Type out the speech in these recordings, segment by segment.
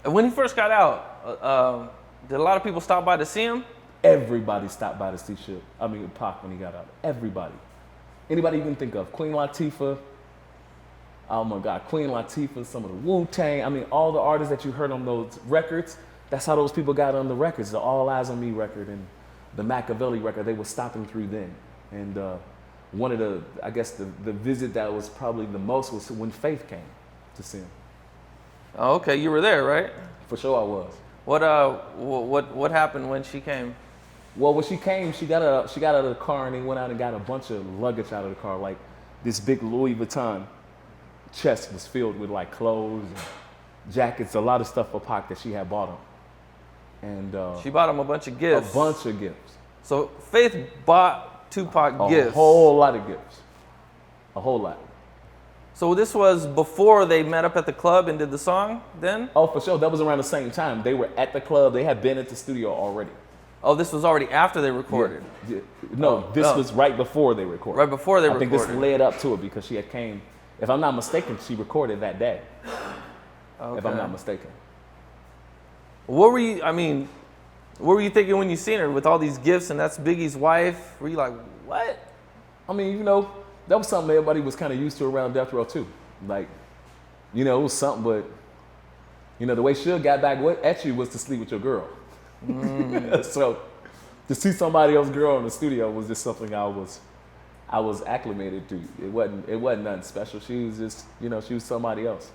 When he first got out, did a lot of people stop by to see him? Everybody stopped by to see Pac when he got out. Everybody. Anybody you can think of. Queen Latifah. Oh my God, Queen Latifah, some of the Wu-Tang. I mean, all the artists that you heard on those records, that's how those people got on the records. The All Eyes on Me record and the Machiavelli record, they were stopping through then. And one of the visit that was probably the most was when Faith came to see him. Oh, okay, you were there, right? For sure I was. What happened when she came? Well, when she came, she got out of the car and they went out and got a bunch of luggage out of the car. Like this big Louis Vuitton chest was filled with like clothes and jackets, a lot of stuff for Pac that she had bought him. And she bought him a bunch of gifts. A bunch of gifts. So Faith bought Tupac gifts. A whole lot of gifts. A whole lot. So this was before they met up at the club and did the song then? Oh, for sure. That was around the same time. They were at the club. They had been at the studio already. Oh, this was already after they recorded? Yeah. No, this was right before they recorded. Right before they recorded. I think this led up to it because she had came, if I'm not mistaken, she recorded that day. Okay. If I'm not mistaken. What were you thinking when you seen her with all these gifts and that's Biggie's wife? Were you like, what? I mean, that was something everybody was kind of used to around Death Row too. Like, it was something, but, the way Suge got back at you was to sleep with your girl. So to see somebody else's girl in the studio was just something I was acclimated to. It wasn't nothing special. She was just, she was somebody else.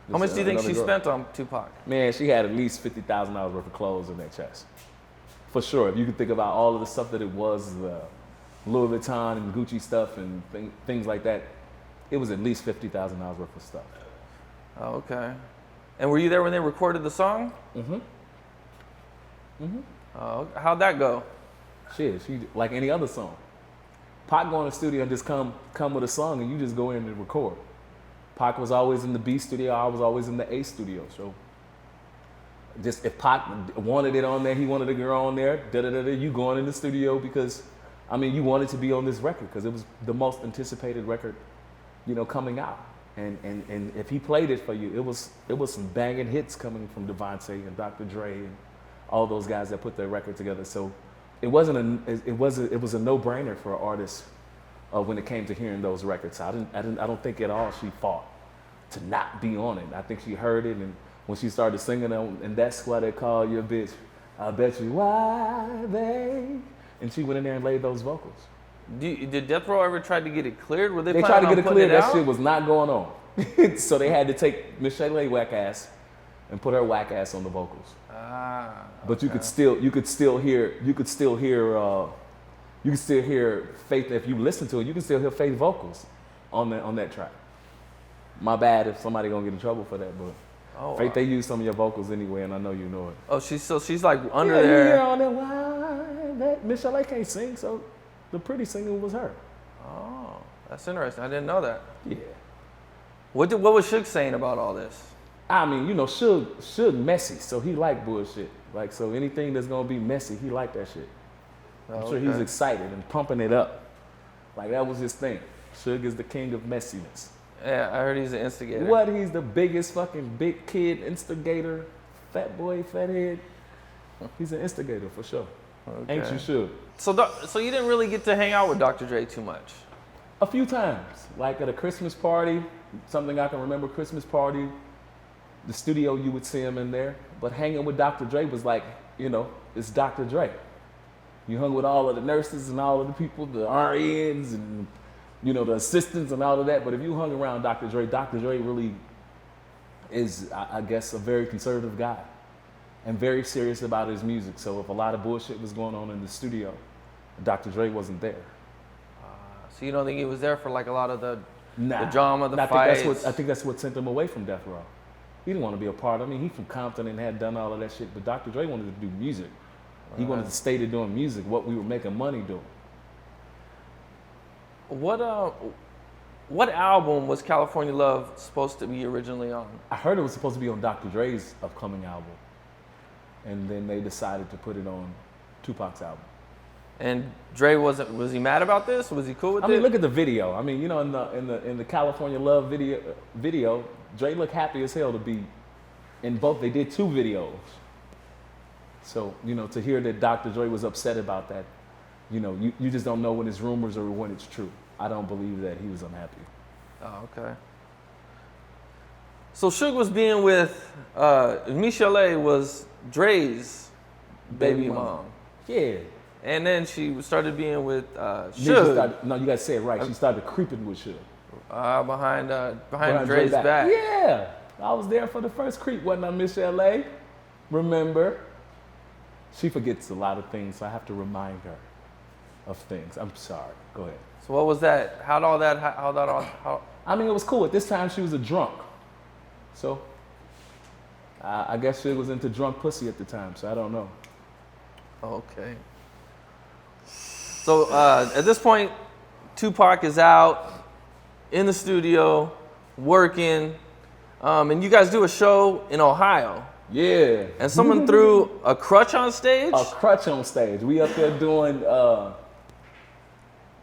How much do you think she spent on Tupac? Man, she had at least $50,000 worth of clothes in that chest. For sure. If you could think about all of the stuff that it was, the Louis Vuitton and Gucci stuff and things like that, it was at least $50,000 worth of stuff. Oh, okay. And were you there when they recorded the song? Mm-hmm. Mm-hmm. How'd that go? She like any other song. Pac go in the studio and just come with a song and you just go in and record. Pac was always in the B studio, I was always in the A studio. So just if Pac wanted it on there, he wanted a girl on there, you going in the studio because, you wanted to be on this record because it was the most anticipated record, coming out. And if he played it for you, it was some banging hits coming from Devontae and Dr. Dre and all those guys that put their record together. So it was a no-brainer for an artist when it came to hearing those records. I don't think at all she fought to not be on it. I think she heard it, and when she started singing them, and that's why they call you a bitch. I bet you why they. And she went in there and laid those vocals. Did Death Row ever try to get it cleared? Were they tried to get it cleared? That shit was not going on. So they had to take Miss Shaylee whack ass and put her whack ass on the vocals. But you could still hear Faith. If you listen to it, you can still hear Faith vocals on that track. My bad if somebody gonna get in trouble for that, but Faith, they use some of your vocals anyway, and I know you know it. Oh, she's like under there. Yeah, on that Miss Shaylee can't sing, so the pretty singer was her. Oh, that's interesting. I didn't know that. Yeah. What was Suge saying about all this? Suge messy, so he like bullshit. Like, so anything that's gonna be messy, he like that shit. I'm sure he's excited and pumping it up. Like, that was his thing. Suge is the king of messiness. Yeah, I heard he's an instigator. What? He's the biggest fucking big kid instigator, fat boy, fat head. He's an instigator for sure. Okay. Ain't you sure? So you didn't really get to hang out with Dr. Dre too much? A few times, like at a Christmas party, something I can remember, Christmas party, the studio, you would see him in there. But hanging with Dr. Dre was like, it's Dr. Dre. You hung with all of the nurses and all of the people, the RNs and, the assistants and all of that. But if you hung around Dr. Dre really is, I guess, a very conservative guy and very serious about his music. So if a lot of bullshit was going on in the studio, Dr. Dre wasn't there. So you don't think he was there for like a lot of the drama, the fights? I think that's what sent him away from Death Row. He didn't want to be a part of it. He from Compton and had done all of that shit, but Dr. Dre wanted to do music. He wanted to stay to doing music, what we were making money doing. What album was California Love supposed to be originally on? I heard it was supposed to be on Dr. Dre's upcoming album. And then they decided to put it on Tupac's album. And Dre was he mad about this? Was he cool with it? Look at the video. In the California Love video, Dre looked happy as hell to be in both, they did 2 videos. So, to hear that Dr. Dre was upset about that, you just don't know when it's rumors or when it's true. I don't believe that he was unhappy. Oh, okay. So Suge was being with, Michelle was Dre's baby mom. Yeah. And then she started being with Then she Suge started, no, you gotta say it right. She started creeping with Suge. behind Behind Dre's back. Yeah. I was there for the first creep, wasn't I, Michelle? Remember? She forgets a lot of things, so I have to remind her of things. I'm sorry. Go ahead. So what was that? How? I mean, it was cool. At this time, she was a drunk. So, I guess she was into drunk pussy at the time, so I don't know. Okay. So at this point, Tupac is out in the studio working, and you guys do a show in Ohio. Yeah. And someone threw a crutch on stage? A crutch on stage. We up there doing,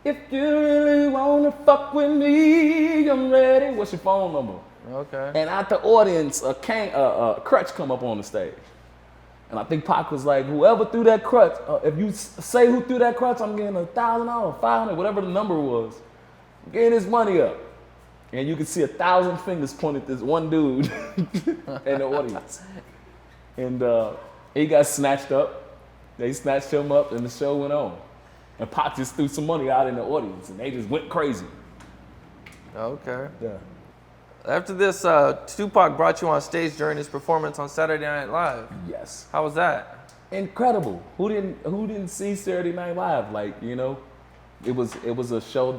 if you really wanna fuck with me, I'm ready. What's your phone number? Okay. And at the audience, a crutch come up on the stage. And I think Pac was like, whoever threw that crutch, if you say who threw that crutch, I'm getting $1,000, $500, whatever the number was. I'm getting his money up. And you can see 1,000 fingers pointed at this one dude in the audience. And he got snatched up. They snatched him up and the show went on. And Pac just threw some money out in the audience and they just went crazy. Okay. Yeah. After this, Tupac brought you on stage during his performance on Saturday Night Live. Yes. How was that? Incredible. Who didn't see Saturday Night Live? Like, it was a show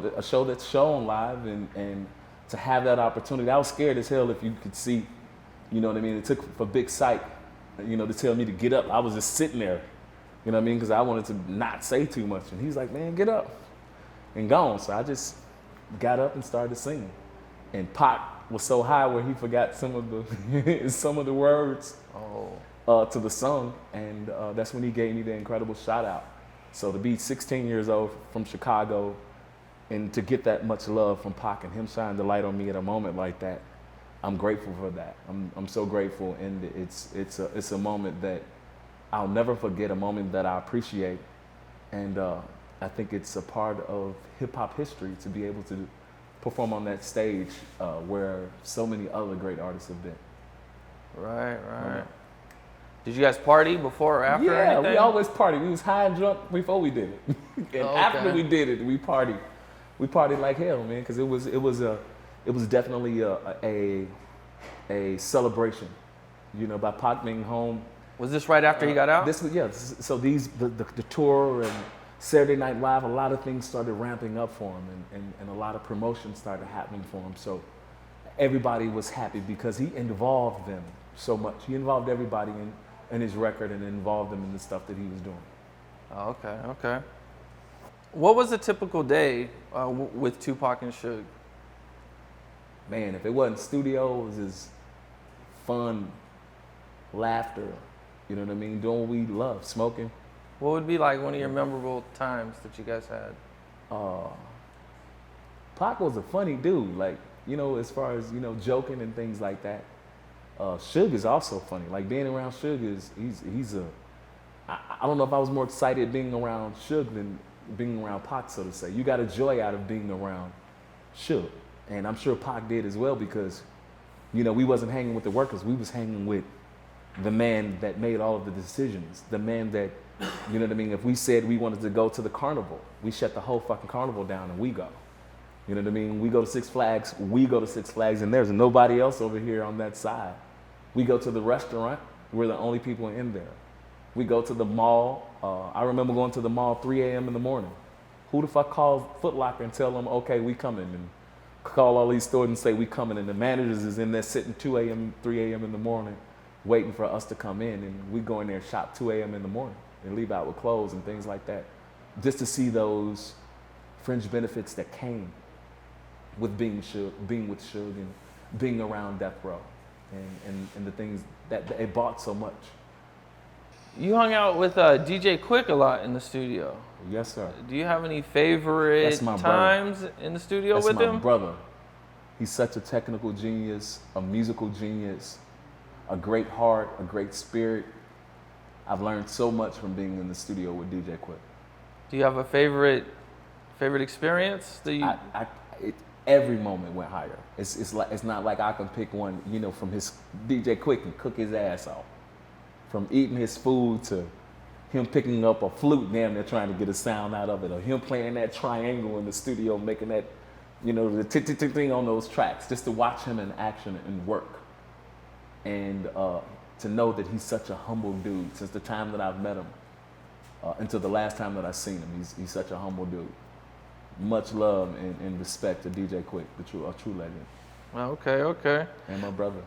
that's shown live, and to have that opportunity, I was scared as hell if you could see, you know what I mean? It took for Big Sight, to tell me to get up. I was just sitting there, you know what I mean? Because I wanted to not say too much. And he's like, man, get up. And gone. So I just got up and started singing. And Pac was so high where he forgot some of the words to the song, and that's when he gave me the incredible shout out. So to be 16 years old from Chicago, and to get that much love from Pac and him shining the light on me at a moment like that, I'm grateful for that. I'm so grateful, and it's a moment that I'll never forget, a moment that I appreciate, and I think it's a part of hip hop history to be able to perform on that stage where so many other great artists have been. Right. Did you guys party before or after? Yeah, anything? we always party. We was high and drunk before we did it, and after we did it, we partied. We partied like hell, man, because it was definitely a celebration, by Pac being home. Was this right after he got out? This was, yeah. So the tour and Saturday Night Live, a lot of things started ramping up for him, and a lot of promotion started happening for him. So everybody was happy because he involved them so much. He involved everybody in his record and involved them in the stuff that he was doing. Oh, okay. What was a typical day with Tupac and Suge? Man, if it wasn't studio, it was just fun, laughter, you know what I mean? Doing what we love, smoking. What would be like one of your memorable times that you guys had? Pac was a funny dude, like, as far as, joking and things like that. Suge is also funny. Like, being around Suge I don't know if I was more excited being around Suge than being around Pac, so to say. You got a joy out of being around Suge. And I'm sure Pac did as well because, we wasn't hanging with the workers. We was hanging with the man that made all of the decisions. The man that, you know what I mean? If we said we wanted to go to the carnival, we shut the whole fucking carnival down and we go. You know what I mean? We go to Six Flags, and there's nobody else over here on that side. We go to the restaurant, we're the only people in there. We go to the mall. I remember going to the mall 3 a.m. in the morning. Who the fuck calls Foot Locker and tell them, okay, we coming, and call all these stores and say we coming, and the managers is in there sitting 2 a.m., 3 a.m. in the morning waiting for us to come in, and we go in there and shop 2 a.m. in the morning and leave out with clothes and things like that, just to see those fringe benefits that came with being with Suge and being around Death Row and the things that it bought so much. You hung out with DJ Quick a lot in the studio. Yes, sir. Do you have any favorite times in the studio with him? That's my brother. He's such a technical genius, a musical genius. a great heart, a great spirit. I've learned so much from being in the studio with DJ Quick. Do you have a favorite experience that you? Every moment went higher. It's not like I can pick one, from his DJ Quick and cook his ass off. From eating his food to him picking up a flute, damn near trying to get a sound out of it, or him playing that triangle in the studio, making that, the tick tick tick thing on those tracks, just to watch him in action and work. And to know that he's such a humble dude since the time that I've met him until the last time that I've seen him. He's such a humble dude. Much love and respect to DJ Quick, a true legend. Okay. And my brother.